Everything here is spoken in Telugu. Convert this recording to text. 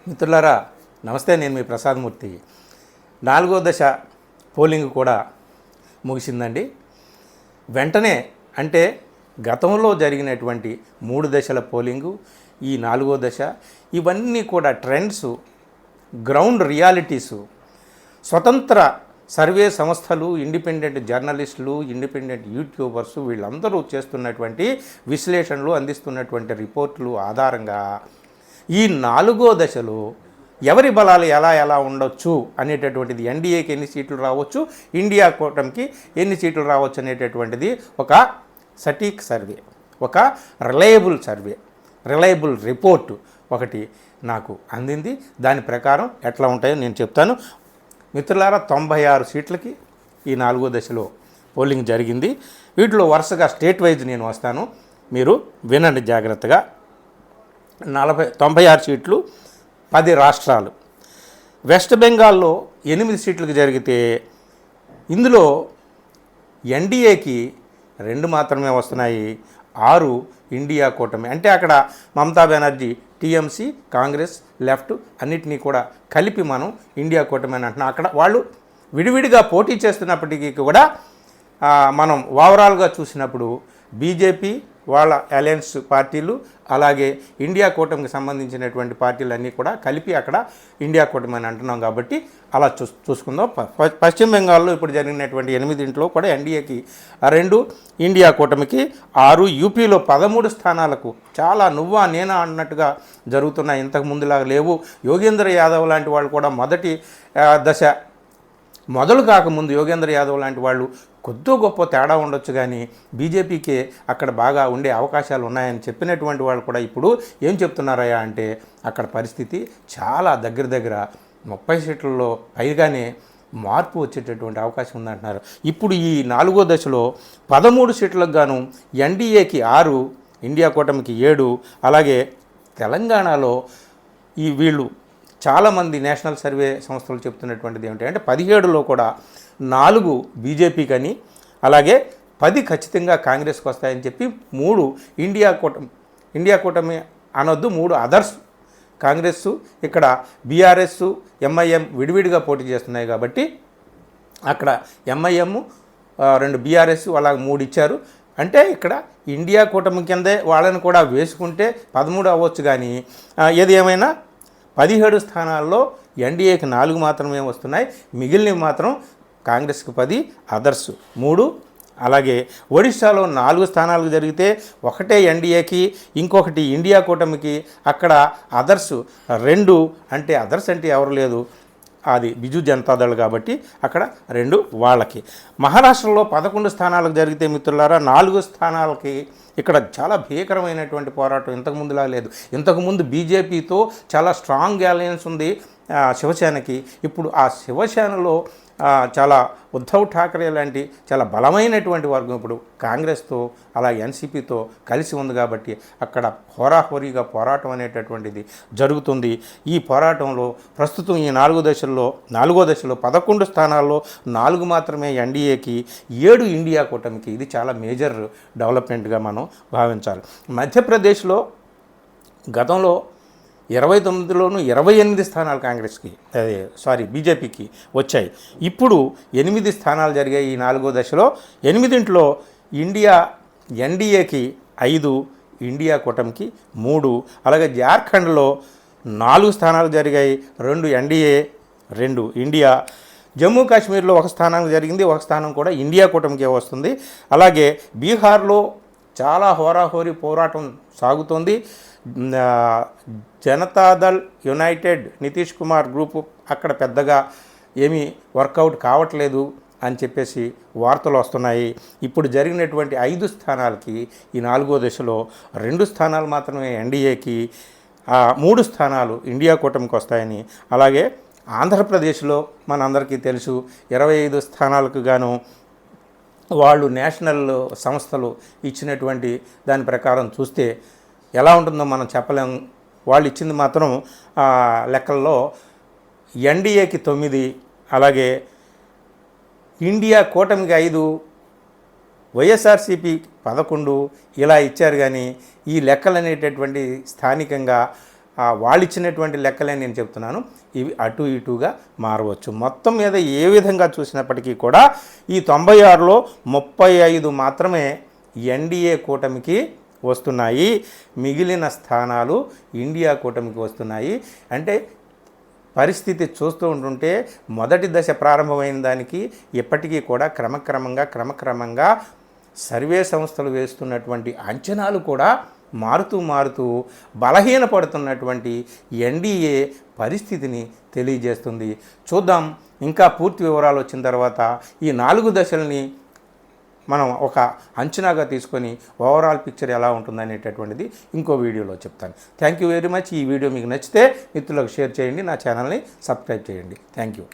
మిత్రులారా నమస్తే, నేను మీ ప్రసాదమూర్తి. 4వ దశ పోలింగ్ కూడా ముగిసిందండి. వెంటనే అంటే గతంలో జరిగినటువంటి 3 దశల పోలింగు, ఈ 4వ దశ, ఇవన్నీ కూడా ట్రెండ్స్, గ్రౌండ్ రియాలిటీసు, స్వతంత్ర సర్వే సంస్థలు, ఇండిపెండెంట్ జర్నలిస్టులు, ఇండిపెండెంట్ యూట్యూబర్సు వీళ్ళందరూ చేస్తున్నటువంటి విశ్లేషణలు, అందిస్తున్నటువంటి రిపోర్టులు ఆధారంగా ఈ 4వ దశలో ఎవరి బలాలు ఎలా ఉండొచ్చు అనేటటువంటిది, ఎన్డీఏకి ఎన్ని సీట్లు రావచ్చు, ఇండియా కూటమికి ఎన్ని సీట్లు రావచ్చు అనేటటువంటిది ఒక సటీక్ సర్వే, ఒక రిలయబుల్ రిపోర్టు ఒకటి నాకు అందింది. దాని ప్రకారం ఎట్లా ఉంటాయో నేను చెప్తాను. మిత్రులారా, 96 సీట్లకి ఈ 4వ దశలో పోలింగ్ జరిగింది. వీటిలో వరుసగా స్టేట్ వైజ్ నేను వస్తాను, మీరు వినండి జాగ్రత్తగా. 96 సీట్లు, 10 రాష్ట్రాలు. వెస్ట్ బెంగాల్లో 8 సీట్లకు జరిగితే ఇందులో ఎన్డీఏకి 2 మాత్రమే వస్తున్నాయి, 6 ఇండియా కూటమి. అంటే అక్కడ మమతా బెనర్జీ టీఎంసీ, కాంగ్రెస్, లెఫ్ట్ అన్నిటినీ కూడా కలిపి మనం ఇండియా కూటమి అని అంటున్నాం. అక్కడ వాళ్ళు విడివిడిగా పోటీ చేస్తున్నప్పటికీ కూడా మనం ఓవరాల్గా చూసినప్పుడు బీజేపీ వాళ్ళ అలయన్స్ పార్టీలు, అలాగే ఇండియా కూటమికి సంబంధించినటువంటి పార్టీలన్నీ కూడా కలిపి అక్కడ ఇండియా కూటమి అని అంటున్నాం. కాబట్టి అలా చూసుకుందాం. పశ్చిమ బెంగాల్లో ఇప్పుడు జరిగినటువంటి 8 కూడా ఎన్డీఏకి 2, ఇండియా కూటమికి 6, యూపీలో 13 స్థానాలకు చాలా నువ్వా నేనా అన్నట్టుగా జరుగుతున్నాయి, ఇంతకు ముందులాగా లేవు. యోగేంద్ర యాదవ్ లాంటి వాళ్ళు కూడా మొదటి దశ మొదలు కాకముందు యోగేంద్ర యాదవ్ లాంటి వాళ్ళు కొద్దో గొప్ప తేడా ఉండొచ్చు, కానీ బీజేపీకే అక్కడ బాగా ఉండే అవకాశాలు ఉన్నాయని చెప్పినటువంటి వాళ్ళు కూడా ఇప్పుడు ఏం చెప్తున్నారయ్యా అంటే అక్కడ పరిస్థితి చాలా దగ్గర 30 సీట్లలో పైగానే మార్పు వచ్చేటటువంటి అవకాశం ఉందంటున్నారు. ఇప్పుడు ఈ 4వ దశలో 13 సీట్లకు గాను ఎన్డీఏకి 6, ఇండియా కూటమికి 7, అలాగే తెలంగాణలో వీళ్ళు చాలామంది నేషనల్ సర్వే సంస్థలు చెప్తున్నటువంటిది ఏమిటంటే 17లో కూడా 4 బీజేపీకి అని, అలాగే 10 ఖచ్చితంగా కాంగ్రెస్కి వస్తాయని చెప్పి 3 ఇండియా కూటమి అనొద్దు, 3 అదర్స్. కాంగ్రెస్, ఇక్కడ బీఆర్ఎస్, ఎంఐఎం విడివిడిగా పోటీ చేస్తున్నాయి కాబట్టి అక్కడ ఎంఐఎం 2, బీఆర్ఎస్ అలా 3 ఇచ్చారు. అంటే ఇక్కడ ఇండియా కూటమి కిందే వాళ్ళని కూడా వేసుకుంటే 13 అవ్వచ్చు, కానీ ఏది ఏమైనా 17 స్థానాల్లో ఎన్డీఏకి 4 మాత్రమే వస్తున్నాయి, మిగిలినవి మాత్రం కాంగ్రెస్కి 10, అదర్స్ 3. అలాగే ఒడిశాలో 4 స్థానాలకు జరిగితే ఒకటే ఎన్డీఏకి, ఇంకొకటి ఇండియా కూటమికి, అక్కడ అదర్స్ 2. అంటే అదర్స్ అంటే ఎవరు లేదు, అది బిజు జనతాదళ్ కాబట్టి అక్కడ 2 వాళ్ళకి. మహారాష్ట్రలో 11 స్థానాలకు జరిగితే మిత్రులారా 4 స్థానాలకి ఇక్కడ చాలా భీకరమైనటువంటి పోరాటం, ఇంతకుముందులా లేదు. ఇంతకుముందు బీజేపీతో చాలా స్ట్రాంగ్ అలయన్స్ ఉంది శివసేనకి. ఇప్పుడు ఆ శివసేనలో చాలా ఉద్ధవ్ ఠాకరే లాంటి చాలా బలమైనటువంటి వర్గం ఇప్పుడు కాంగ్రెస్తో అలా ఎన్సీపీతో కలిసి ఉంది. కాబట్టి అక్కడ హోరాహోరీగా పోరాటం అనేటటువంటిది జరుగుతుంది. ఈ పోరాటంలో ప్రస్తుతం ఈ 4వ దశలో 11 స్థానాల్లో 4 మాత్రమే ఎన్డీఏకి, 7 ఇండియా కూటమికి. ఇది చాలా మేజర్ డెవలప్మెంట్గా మనం భావించాలి. మధ్యప్రదేశ్లో గతంలో 29లోనూ 28 స్థానాలు కాంగ్రెస్కి, బీజేపీకి వచ్చాయి. ఇప్పుడు 8 స్థానాలు జరిగాయి ఈ 4వ దశలో. 8 ఎన్డీఏకి 5, ఇండియా కూటమికి 3. అలాగే జార్ఖండ్లో 4 స్థానాలు జరిగాయి, 2 ఎన్డీఏ, 2 ఇండియా. జమ్మూ కాశ్మీర్లో 1 స్థానం జరిగింది, 1 స్థానం కూడా ఇండియా కూటమికే వస్తుంది. అలాగే బీహార్లో చాలా హోరాహోరీ పోరాటం సాగుతోంది. జనతాదళ్ యునైటెడ్ నితీష్ కుమార్ గ్రూపు అక్కడ పెద్దగా ఏమీ వర్కౌట్ కావట్లేదు అని చెప్పేసి వార్తలు వస్తున్నాయి. ఇప్పుడు జరిగినటువంటి 5 స్థానాలకి ఈ 4వ దశలో 2 స్థానాలు మాత్రమే ఎన్డీఏకి, 3 స్థానాలు ఇండియా కూటమికి వస్తాయని. అలాగే ఆంధ్రప్రదేశ్లో మనందరికీ తెలుసు 25 స్థానాలకు గాను వాళ్ళు నేషనల్ సంస్థలు ఇచ్చినటువంటి దాని ప్రకారం చూస్తే ఎలా ఉంటుందో మనం చెప్పలేం. వాళ్ళు ఇచ్చింది మాత్రం లెక్కల్లో ఎన్డీఏకి 9, అలాగే ఇండియా కూటమికి 5, వైఎస్ఆర్సీపీ 11 ఇలా ఇచ్చారు. కానీ ఈ లెక్కలు అనేటటువంటి స్థానికంగా వాళ్ళు ఇచ్చినటువంటి లెక్కలే నేను చెప్తున్నాను, ఇవి అటు ఇటుగా మారవచ్చు. మొత్తం మీద ఏ విధంగా చూసినప్పటికీ కూడా ఈ 96లో 35 మాత్రమే ఎన్డీఏ కూటమికి వస్తున్నాయి, మిగిలిన స్థానాలు ఇండియా కూటమికి వస్తున్నాయి. అంటే పరిస్థితి చూస్తూ ఉంటుంటే మొదటి దశ ప్రారంభమైన దానికి ఇప్పటికీ కూడా క్రమక్రమంగా సర్వే సంస్థలు వేస్తున్నటువంటి అంచనాలు కూడా మారుతూ బలహీనపడుతున్నటువంటి ఎన్డీఏ పరిస్థితిని తెలియజేస్తుంది. చూద్దాం, ఇంకా పూర్తి వివరాలు వచ్చిన తర్వాత ఈ 4 దశల్ని మనం ఒక అంచనాగా తీసుకొని ఓవరాల్ పిక్చర్ ఎలా ఉంటుందనేటటువంటిది ఇంకో వీడియోలో చెప్తాను. Thank you very much. ఈ వీడియో మీకు నచ్చితే మిత్రులకు షేర్ చేయండి, నా ఛానల్ని సబ్స్క్రైబ్ చేయండి. Thank you.